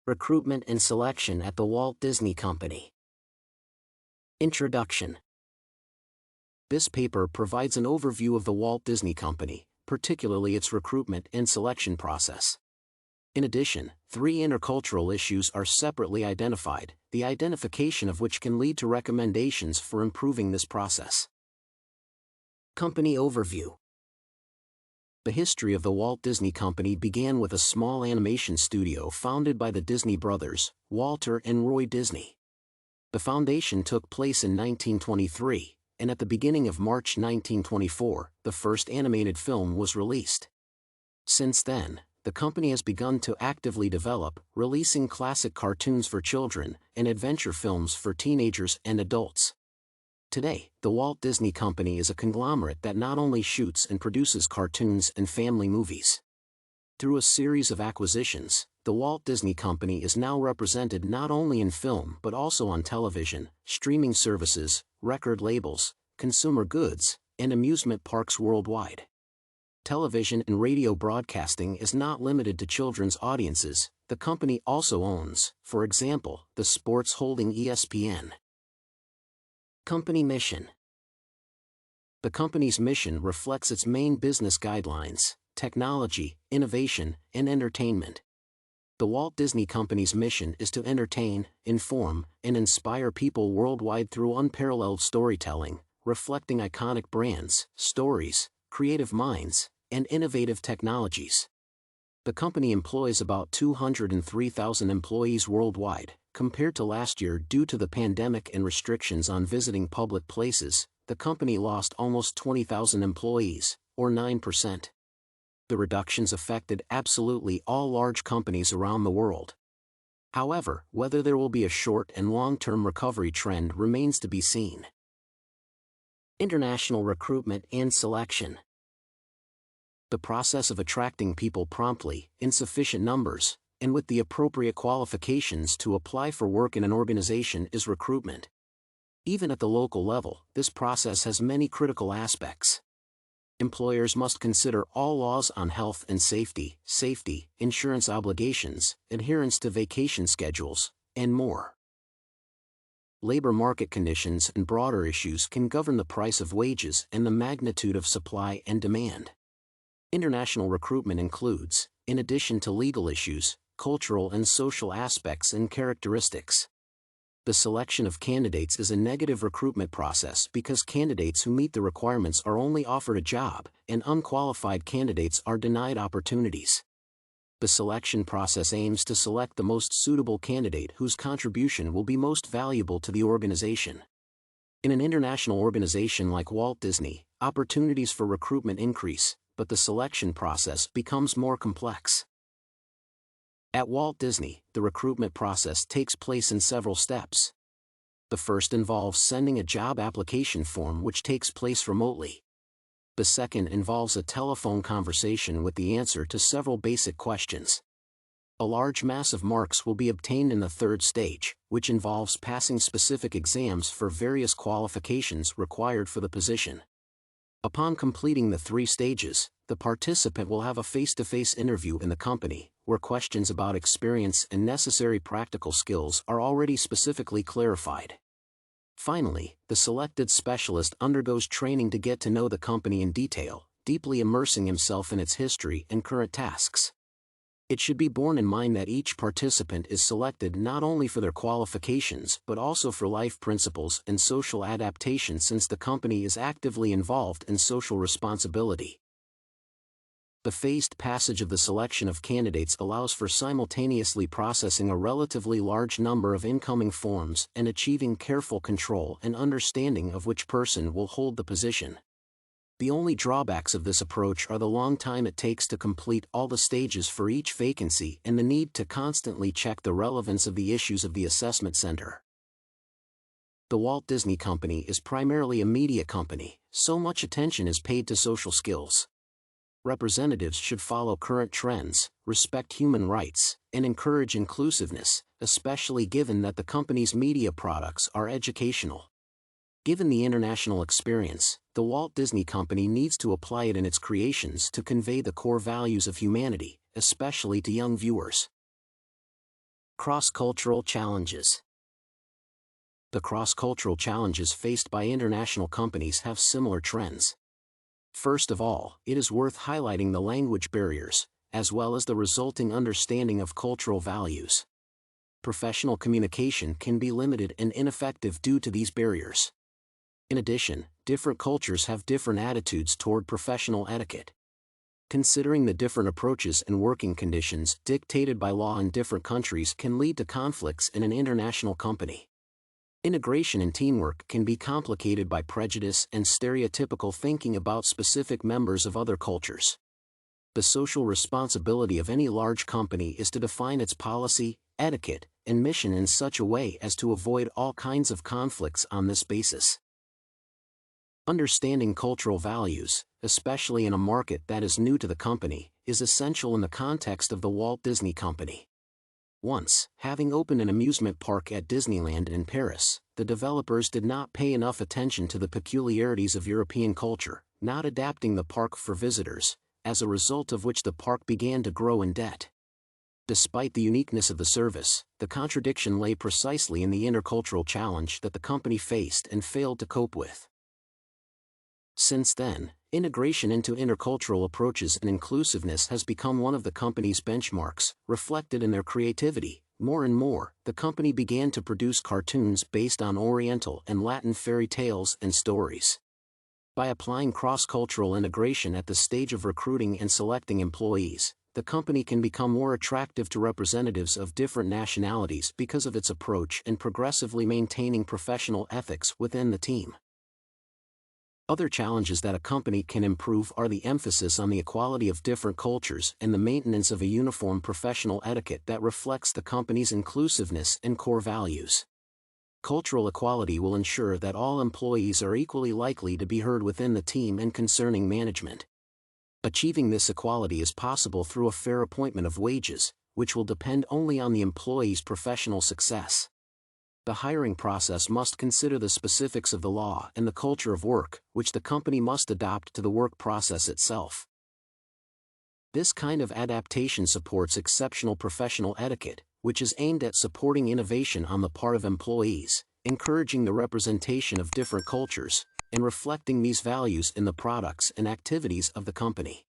Recruitment and Selection at the Walt Disney Company. Introduction. This paper provides an overview of the Walt Disney Company, particularly its recruitment and selection process. In addition, 3 intercultural issues are separately identified, the identification of which can lead to recommendations for improving this process. Company Overview. The history of the Walt Disney Company began with a small animation studio founded by the Disney brothers, Walter and Roy Disney. The foundation took place in 1923, and at the beginning of March 1924, the first animated film was released. Since then, the company has begun to actively develop, releasing classic cartoons for children and adventure films for teenagers and adults. Today, the Walt Disney Company is a conglomerate that not only shoots and produces cartoons and family movies. Through a series of acquisitions, the Walt Disney Company is now represented not only in film but also on television, streaming services, record labels, consumer goods, and amusement parks worldwide. Television and radio broadcasting is not limited to children's audiences. The company also owns, for example, the sports holding ESPN. Company Mission. The company's mission reflects its main business guidelines: technology, innovation, and entertainment. The Walt Disney Company's mission is to entertain, inform, and inspire people worldwide through unparalleled storytelling, reflecting iconic brands, stories, creative minds, and innovative technologies. The company employs about 203,000 employees worldwide. Compared to last year, due to the pandemic and restrictions on visiting public places, the company lost almost 20,000 employees, or 9%. The reductions affected absolutely all large companies around the world. However, whether there will be a short and long-term recovery trend remains to be seen. International Recruitment and Selection. The process of attracting people promptly, in sufficient numbers, and with the appropriate qualifications to apply for work in an organization is recruitment. Even at the local level, this process has many critical aspects. Employers must consider all laws on health and safety, insurance obligations, adherence to vacation schedules, and more. Labor market conditions and broader issues can govern the price of wages and the magnitude of supply and demand. International recruitment includes, in addition to legal issues, cultural and social aspects and characteristics. The selection of candidates is a negative recruitment process because candidates who meet the requirements are only offered a job, and unqualified candidates are denied opportunities. The selection process aims to select the most suitable candidate whose contribution will be most valuable to the organization. In an international organization like Walt Disney, opportunities for recruitment increase, but the selection process becomes more complex. At Walt Disney, the recruitment process takes place in several steps. The first involves sending a job application form which takes place remotely. The second involves a telephone conversation with the answer to several basic questions. A large mass of marks will be obtained in the third stage, which involves passing specific exams for various qualifications required for the position. Upon completing the 3 stages, the participant will have a face-to-face interview in the company, where questions about experience and necessary practical skills are already specifically clarified. Finally, the selected specialist undergoes training to get to know the company in detail, deeply immersing himself in its history and current tasks. It should be borne in mind that each participant is selected not only for their qualifications but also for life principles and social adaptation, since the company is actively involved in social responsibility. The phased passage of the selection of candidates allows for simultaneously processing a relatively large number of incoming forms and achieving careful control and understanding of which person will hold the position. The only drawbacks of this approach are the long time it takes to complete all the stages for each vacancy and the need to constantly check the relevance of the issues of the assessment center. The Walt Disney Company is primarily a media company, so much attention is paid to social skills. Representatives should follow current trends, respect human rights, and encourage inclusiveness, especially given that the company's media products are educational. Given the international experience, the Walt Disney Company needs to apply it in its creations to convey the core values of humanity, especially to young viewers. Cross-cultural challenges. The cross-cultural challenges faced by international companies have similar trends. First of all, it is worth highlighting the language barriers, as well as the resulting understanding of cultural values. Professional communication can be limited and ineffective due to these barriers. In addition, different cultures have different attitudes toward professional etiquette. Considering the different approaches and working conditions dictated by law in different countries can lead to conflicts in an international company. Integration and teamwork can be complicated by prejudice and stereotypical thinking about specific members of other cultures. The social responsibility of any large company is to define its policy, etiquette, and mission in such a way as to avoid all kinds of conflicts on this basis. Understanding cultural values, especially in a market that is new to the company, is essential in the context of the Walt Disney Company. Once, having opened an amusement park at Disneyland in Paris, the developers did not pay enough attention to the peculiarities of European culture, not adapting the park for visitors, as a result of which the park began to grow in debt. Despite the uniqueness of the service, the contradiction lay precisely in the intercultural challenge that the company faced and failed to cope with. Since then, integration into intercultural approaches and inclusiveness has become one of the company's benchmarks, reflected in their creativity. More and more, the company began to produce cartoons based on Oriental and Latin fairy tales and stories. By applying cross-cultural integration at the stage of recruiting and selecting employees, the company can become more attractive to representatives of different nationalities because of its approach and progressively maintaining professional ethics within the team. Other challenges that a company can improve are the emphasis on the equality of different cultures and the maintenance of a uniform professional etiquette that reflects the company's inclusiveness and core values. Cultural equality will ensure that all employees are equally likely to be heard within the team and concerning management. Achieving this equality is possible through a fair appointment of wages, which will depend only on the employee's professional success. The hiring process must consider the specifics of the law and the culture of work, which the company must adopt to the work process itself. This kind of adaptation supports exceptional professional etiquette, which is aimed at supporting innovation on the part of employees, encouraging the representation of different cultures, and reflecting these values in the products and activities of the company.